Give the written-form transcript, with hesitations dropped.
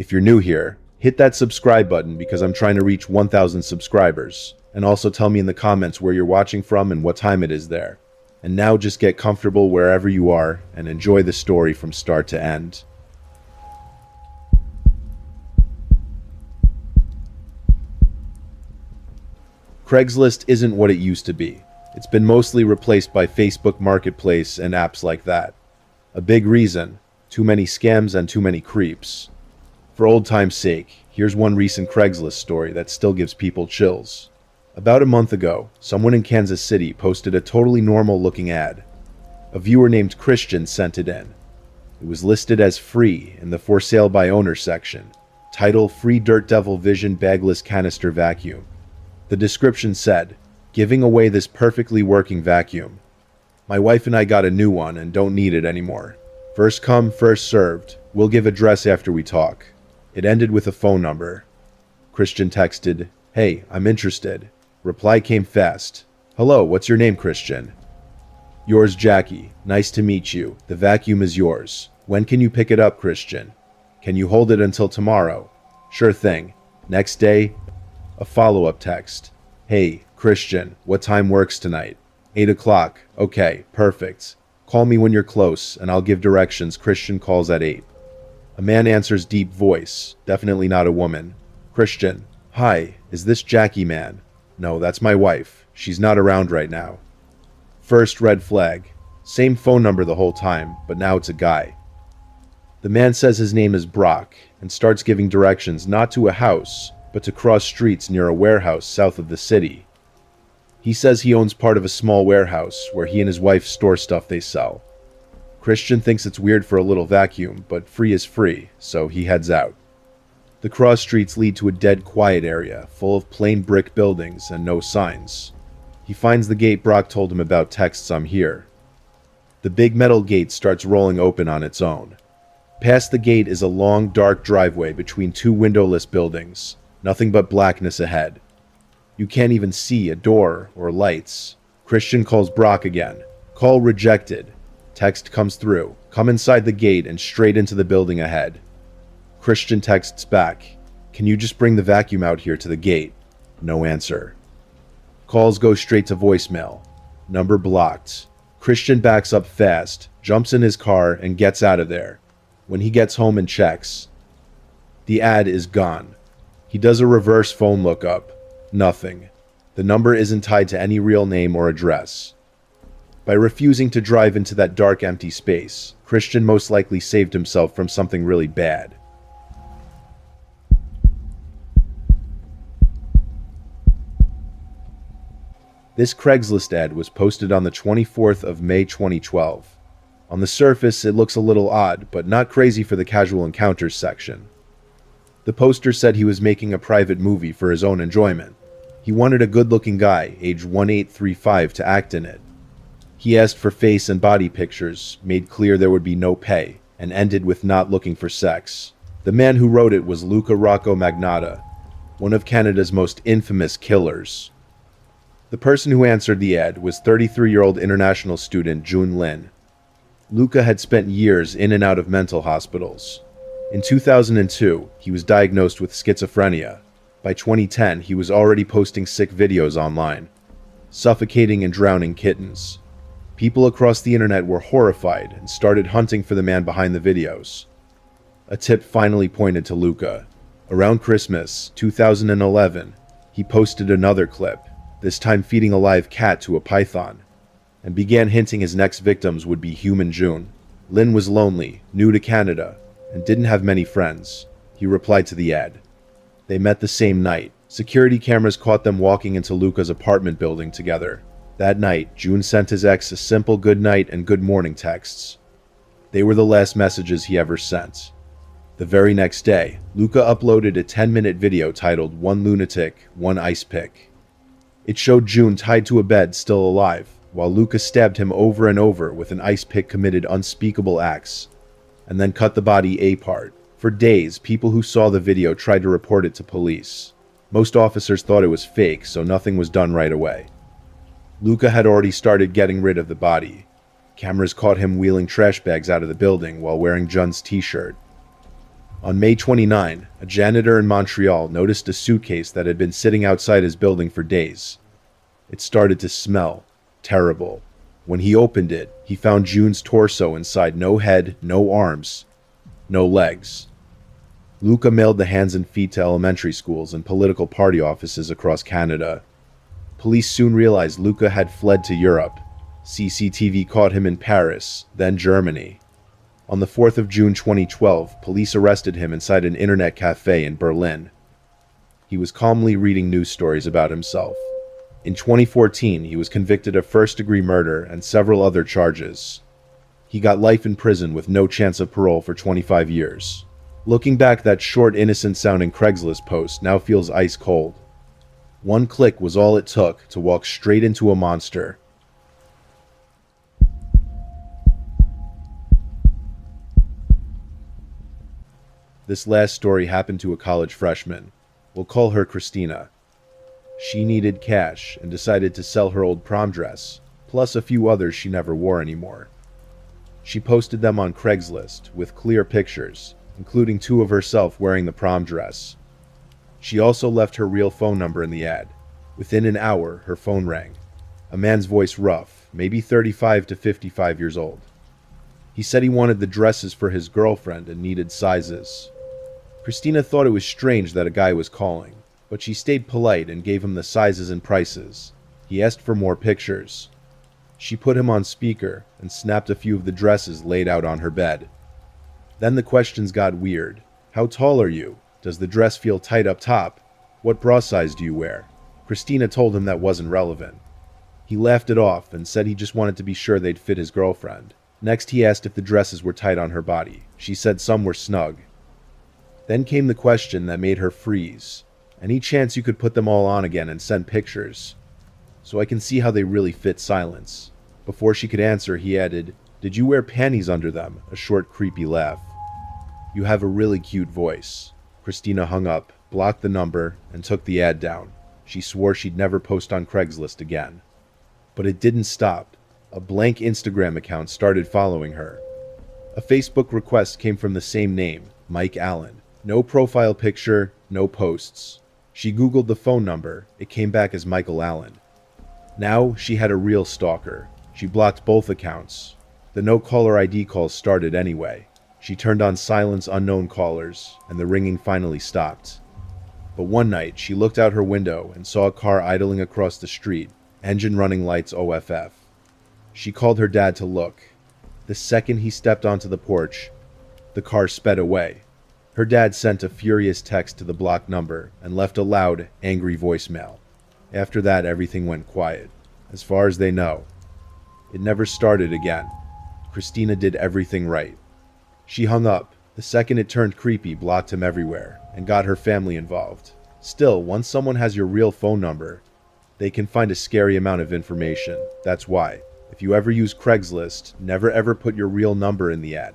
If you're new here, hit that subscribe button because I'm trying to reach 1,000 subscribers. And also tell me in the comments where you're watching from and what time it is there. And now just get comfortable wherever you are and enjoy the story from start to end. Craigslist isn't what it used to be. It's been mostly replaced by Facebook Marketplace and apps like that. A big reason: too many scams and too many creeps. For old time's sake, here's one recent Craigslist story that still gives people chills. About a month ago, someone in Kansas City posted a totally normal-looking ad. A viewer named Christian sent it in. It was listed as free in the For Sale by Owner section. Title: Free Dirt Devil Vision Bagless Canister Vacuum. The description said, "Giving away this perfectly working vacuum. My wife and I got a new one and don't need it anymore. First come, first served. We'll give address after we talk." It ended with a phone number. Christian texted, "Hey, I'm interested." Reply came fast. "Hello, what's your name, Christian?" "Yours, Jackie. Nice to meet you. The vacuum is yours. When can you pick it up, Christian?" "Can you hold it until tomorrow?" "Sure thing." Next day, a follow-up text. "Hey, Christian, what time works tonight?" 8 o'clock. "Okay, perfect. Call me when you're close, and I'll give directions." Christian calls at 8. A man answers, deep voice. Definitely not a woman. "Christian, hi, is this Jackie, man?" "No, that's my wife. She's not around right now." First red flag. Same phone number the whole time, but now it's a guy. The man says his name is Brock, and starts giving directions not to a house, but to cross streets near a warehouse south of the city. He says he owns part of a small warehouse where he and his wife store stuff they sell. Christian thinks it's weird for a little vacuum, but free is free, so he heads out. The cross streets lead to a dead quiet area, full of plain brick buildings and no signs. He finds the gate Brock told him about, texts, "I'm here." The big metal gate starts rolling open on its own. Past the gate is a long, dark driveway between two windowless buildings. Nothing but blackness ahead. You can't even see a door or lights. Christian calls Brock again. Call rejected. Text comes through. Come inside the gate and straight into the building ahead. Christian texts back. Can you just bring the vacuum out here to the gate? No answer. Calls go straight to voicemail. Number blocked. Christian backs up fast, jumps in his car, and gets out of there. When he gets home and checks, the ad is gone. He does a reverse phone lookup. Nothing. The number isn't tied to any real name or address. By refusing to drive into that dark, empty space, Christian most likely saved himself from something really bad. This Craigslist ad was posted on the 24th of May 2012. On the surface, it looks a little odd, but not crazy for the casual encounters section. The poster said he was making a private movie for his own enjoyment. He wanted a good-looking guy, age 1835, to act in it. He asked for face and body pictures, made clear there would be no pay, and ended with not looking for sex. The man who wrote it was Luca Rocco Magnotta, one of Canada's most infamous killers. The person who answered the ad was 33-year-old international student Jun Lin. Luca had spent years in and out of mental hospitals. In 2002, he was diagnosed with schizophrenia. By 2010, he was already posting sick videos online, suffocating and drowning kittens. People across the internet were horrified and started hunting for the man behind the videos. A tip finally pointed to Luca. Around Christmas, 2011, he posted another clip, this time feeding a live cat to a python, and began hinting his next victims would be human June. Lin was lonely, new to Canada, and didn't have many friends. He replied to the ad. They met the same night. Security cameras caught them walking into Luca's apartment building together. That night, June sent his ex a simple good night and good morning texts. They were the last messages he ever sent. The very next day, Luca uploaded a 10-minute video titled "One Lunatic, One Ice Pick." It showed June tied to a bed, still alive, while Luca stabbed him over and over with an ice pick, committed unspeakable acts, and then cut the body apart. For days, people who saw the video tried to report it to police. Most officers thought it was fake, so nothing was done right away. Luca had already started getting rid of the body. Cameras caught him wheeling trash bags out of the building while wearing Jun's t-shirt. On May 29, a janitor in Montreal noticed a suitcase that had been sitting outside his building for days. It started to smell terrible. When he opened it, he found June's torso inside. No head, no arms, no legs. Luca mailed the hands and feet to elementary schools and political party offices across Canada. Police soon realized Luca had fled to Europe. CCTV caught him in Paris, then Germany. On the 4th of June 2012, police arrested him inside an internet cafe in Berlin. He was calmly reading news stories about himself. In 2014, he was convicted of first-degree murder and several other charges. He got life in prison with no chance of parole for 25 years. Looking back, that short, innocent-sounding Craigslist post now feels ice-cold. One click was all it took to walk straight into a monster. This last story happened to a college freshman. We'll call her Christina. She needed cash and decided to sell her old prom dress, plus a few others she never wore anymore. She posted them on Craigslist with clear pictures, including 2 of herself wearing the prom dress. She also left her real phone number in the ad. Within an hour, her phone rang. A man's voice, rough, maybe 35 to 55 years old. He said he wanted the dresses for his girlfriend and needed sizes. Christina thought it was strange that a guy was calling, but she stayed polite and gave him the sizes and prices. He asked for more pictures. She put him on speaker and snapped a few of the dresses laid out on her bed. Then the questions got weird. How tall are you? Does the dress feel tight up top? What bra size do you wear? Christina told him that wasn't relevant. He laughed it off and said he just wanted to be sure they'd fit his girlfriend. Next, he asked if the dresses were tight on her body. She said some were snug. Then came the question that made her freeze. Any chance you could put them all on again and send pictures? So I can see how they really fit. Silence. Before she could answer, he added, "Did you wear panties under them?" A short, creepy laugh. "You have a really cute voice." Christina hung up, blocked the number, and took the ad down. She swore she'd never post on Craigslist again. But it didn't stop. A blank Instagram account started following her. A Facebook request came from the same name, Mike Allen. No profile picture, no posts. She Googled the phone number. It came back as Michael Allen. Now she had a real stalker. She blocked both accounts. The no caller ID calls started anyway. She turned on silence unknown callers, and the ringing finally stopped. But one night, she looked out her window and saw a car idling across the street, engine running, lights OFF. She called her dad to look. The second he stepped onto the porch, the car sped away. Her dad sent a furious text to the blocked number and left a loud, angry voicemail. After that, everything went quiet. As far as they know, it never started again. Christina did everything right. She hung up. The second it turned creepy, blocked him everywhere, and got her family involved. Still, once someone has your real phone number, they can find a scary amount of information. That's why, if you ever use Craigslist, never ever put your real number in the ad.